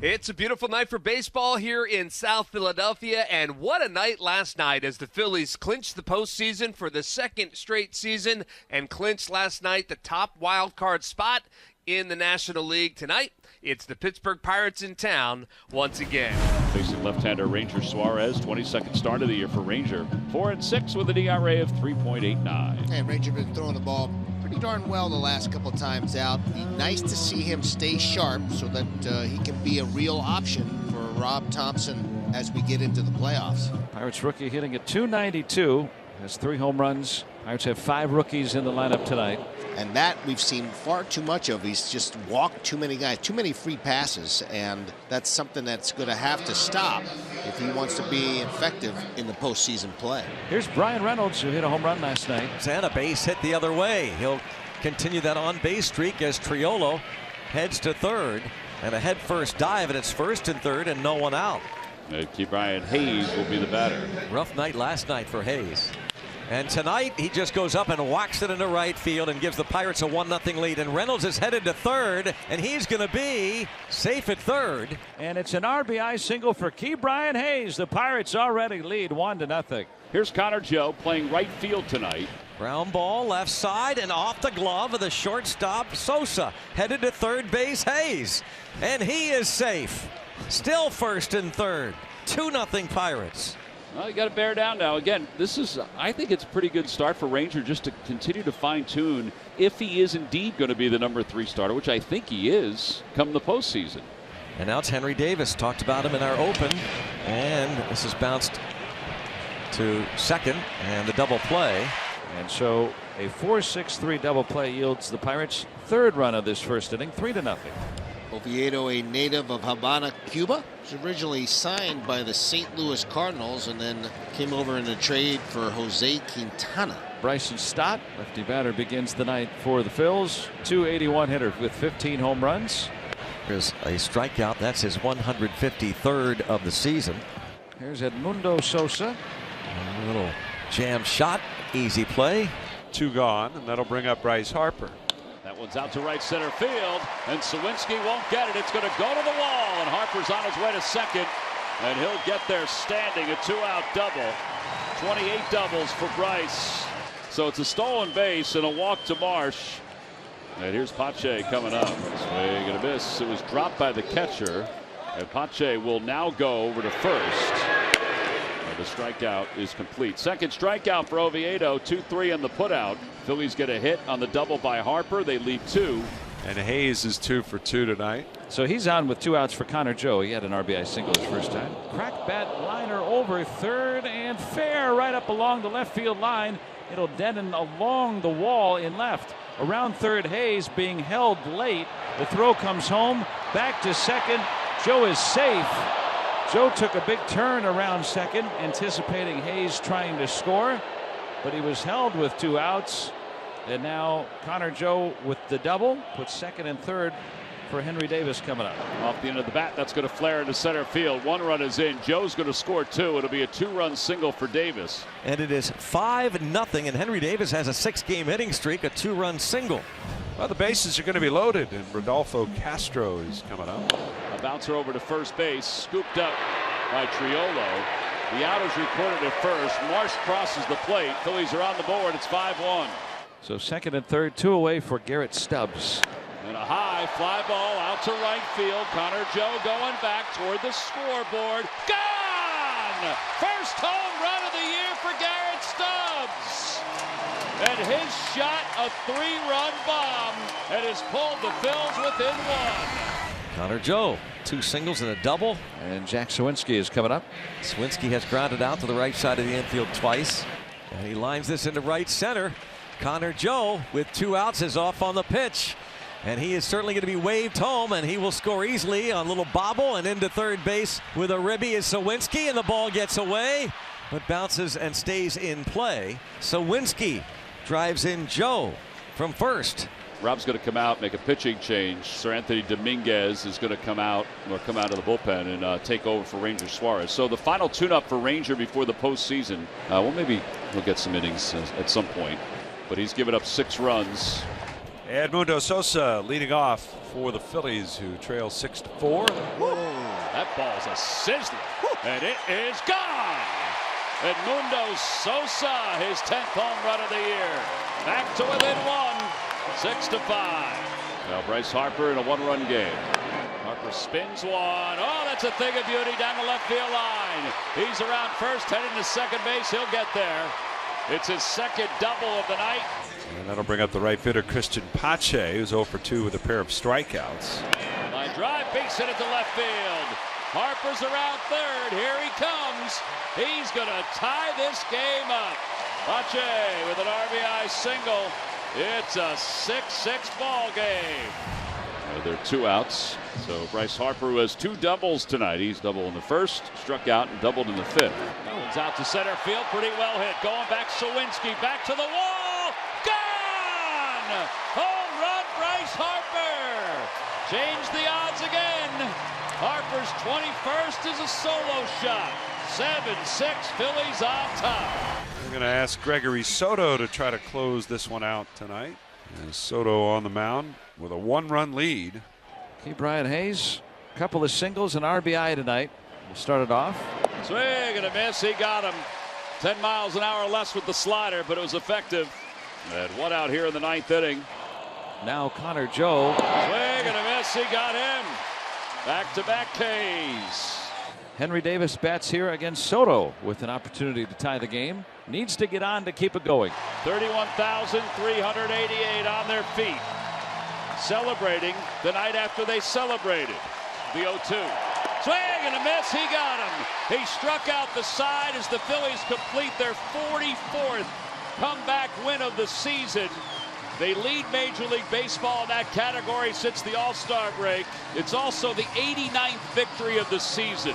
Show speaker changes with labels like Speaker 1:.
Speaker 1: It's a beautiful night for baseball here in South Philadelphia, and what a night last night as the Phillies clinched the postseason for the second straight season and clinched last night the top wild card spot in the National League. Tonight, it's the Pittsburgh Pirates in town once again.
Speaker 2: Facing left-hander Ranger Suarez, 22nd start of the year for Ranger. 4-6 with an ERA of 3.89.
Speaker 3: And Ranger been throwing the ball pretty darn well the last couple times out. Be nice to see him stay sharp so that he can be a real option for Rob Thompson as we get into the playoffs.
Speaker 4: Pirates rookie hitting at .292, has 3 home runs. Pirates have 5 rookies in the lineup tonight.
Speaker 3: And that we've seen far too much of. He's just walked too many guys, too many free passes, and that's something that's going to have to stop if he wants to be effective in the postseason play.
Speaker 4: Here's Brian Reynolds, who hit a home run last night.
Speaker 5: And a base hit the other way. He'll continue that on-base streak as Triolo heads to third, and a head-first dive, and it's first and third, and no one out.
Speaker 2: Keep Brian Hayes will be the batter.
Speaker 5: Rough night last night for Hayes. And tonight, he just goes up and whacks it into right field and gives the Pirates a 1-0 lead. And Reynolds is headed to third, and he's going to be safe at third.
Speaker 4: And it's an RBI single for Brian Hayes. The Pirates already lead 1-0.
Speaker 2: Here's Connor Joe playing right field tonight.
Speaker 5: Ground ball left side and off the glove of the shortstop Sosa. Headed to third base, Hayes. And he is safe. Still first and third. 2-0 Pirates.
Speaker 2: Well, you got to bear down now. Again, I think it's a pretty good start for Ranger just to continue to fine-tune if he is indeed going to be the number 3 starter, which I think he is, come the postseason.
Speaker 5: And now it's Henry Davis. Talked about him in our open. And this is bounced to second, and the double play.
Speaker 4: And so a 4-6-3 double play yields the Pirates' 3rd run of this first inning, 3-0.
Speaker 3: Oviedo, a native of Havana, Cuba, was originally signed by the St. Louis Cardinals and then came over in a trade for Jose Quintana.
Speaker 4: Bryson Stott, lefty batter, begins the night for the Phils. .281 hitter with 15 home runs.
Speaker 5: There's a strikeout. That's his 153rd of the season.
Speaker 4: Here's Edmundo Sosa.
Speaker 5: A little jam shot. Easy play.
Speaker 6: 2 gone, and that'll bring up Bryce Harper.
Speaker 2: That one's out to right center field, and Sawinski won't get it. It's going to go to the wall, and Harper's on his way to second, and he'll get there standing. A 2-out double. 28 doubles for Bryce. So it's a stolen base and a walk to Marsh. And here's Pache coming up. Swing and a miss. It was dropped by the catcher, and Pache will now go over to first. The strikeout is complete. Second strikeout for Oviedo. 2-3 on the putout. Phillies get a hit on the double by Harper. They leave 2.
Speaker 6: And Hayes is 2 for 2 tonight.
Speaker 4: So he's on with 2 outs for Connor Joe. He had an RBI single his first time. Crack bat liner over third and fair right up along the left field line. It'll deaden along the wall in left. Around third, Hayes being held late. The throw comes home. Back to second. Joe is safe. Joe took a big turn around second, anticipating Hayes trying to score, but he was held with 2 outs. And now Connor Joe with the double puts second and third for Henry Davis coming up.
Speaker 2: Off the end of the bat, that's going to flare into center field. 1 run is in. Joe's going to score 2. It'll be a 2-run single for Davis.
Speaker 5: And it is 5-0, and Henry Davis has a 6-game hitting streak, a 2-run single.
Speaker 6: Well, the bases are going to be loaded, and Rodolfo Castro is coming up.
Speaker 2: A bouncer over to first base, scooped up by Triolo. The out is recorded at first. Marsh crosses the plate. Phillies are on the board. It's 5-1.
Speaker 4: So second and third, 2 away for Garrett Stubbs.
Speaker 2: And a high fly ball out to right field. Connor Joe going back toward the scoreboard. Gone! First home run of the year for Garrett Stubbs. And his shot, a 3-run bomb, and has pulled the Phils within 1.
Speaker 5: Connor Joe, 2 singles and a double.
Speaker 4: And Jack Sawinski is coming up.
Speaker 5: Sawinski has grounded out to the right side of the infield twice. And he lines this into right center. Connor Joe with 2 outs is off on the pitch. And he is certainly going to be waved home, and he will score easily on a little bobble and into third base with a ribby is Sawinski, and the ball gets away, but bounces and stays in play. Sawinski drives in Joe from first.
Speaker 2: Rob's going to come out, make a pitching change. Sir Anthony Dominguez is going to come out of the bullpen and take over for Ranger Suarez. So the final tune-up for Ranger before the postseason. Well, maybe he'll get some innings at some point, but he's given up 6 runs.
Speaker 6: Edmundo Sosa leading off for the Phillies, who trail 6-4.
Speaker 3: Whoa.
Speaker 2: That ball's a sizzler, and it is gone. Edmundo Sosa, his 10th home run of the year. Back to within one, 6-5. Now Bryce Harper in a one-run game. Harper spins one. Oh, that's a thing of beauty down the left field line. He's around first, heading to second base. He'll get there. It's his second double of the night.
Speaker 6: And that'll bring up the right fielder Christian Pache, who's 0 for 2 with a pair of strikeouts.
Speaker 2: Line drive, base hit at the left field. Harper's around third. Here he comes. He's going to tie this game up. Pache with an RBI single. It's a 6-6 ball game. There are 2 outs. So Bryce Harper has 2 doubles tonight. He's doubled in the first, struck out, and doubled in the 5th. That one's out to center field. Pretty well hit. Going back, Sawinski back to the wall. Gone! Home run, Bryce Harper. Change the odds again. Harper's 21st is a solo shot. 7-6 Phillies on top.
Speaker 6: We're going to ask Gregory Soto to try to close this one out tonight. And Soto on the mound with a 1-run lead.
Speaker 4: Okay, Brian Hayes, a couple of singles and RBI tonight. We'll start it off.
Speaker 2: Swing and a miss. He got him. 10 miles an hour less with the slider, but it was effective. And 1 out here in the 9th inning.
Speaker 4: Now Connor Joe.
Speaker 2: Swing and a miss. He got him. Back-to-back Ks.
Speaker 4: Henry Davis bats here against Soto with an opportunity to tie the game. Needs to get on to keep it going.
Speaker 2: 31,388 on their feet. Celebrating the night after they celebrated the 0-2. Swing and a miss. He got him. He struck out the side as the Phillies complete their 44th comeback win of the season. They lead Major League Baseball in that category since the All-Star break. It's also the 89th victory of the season.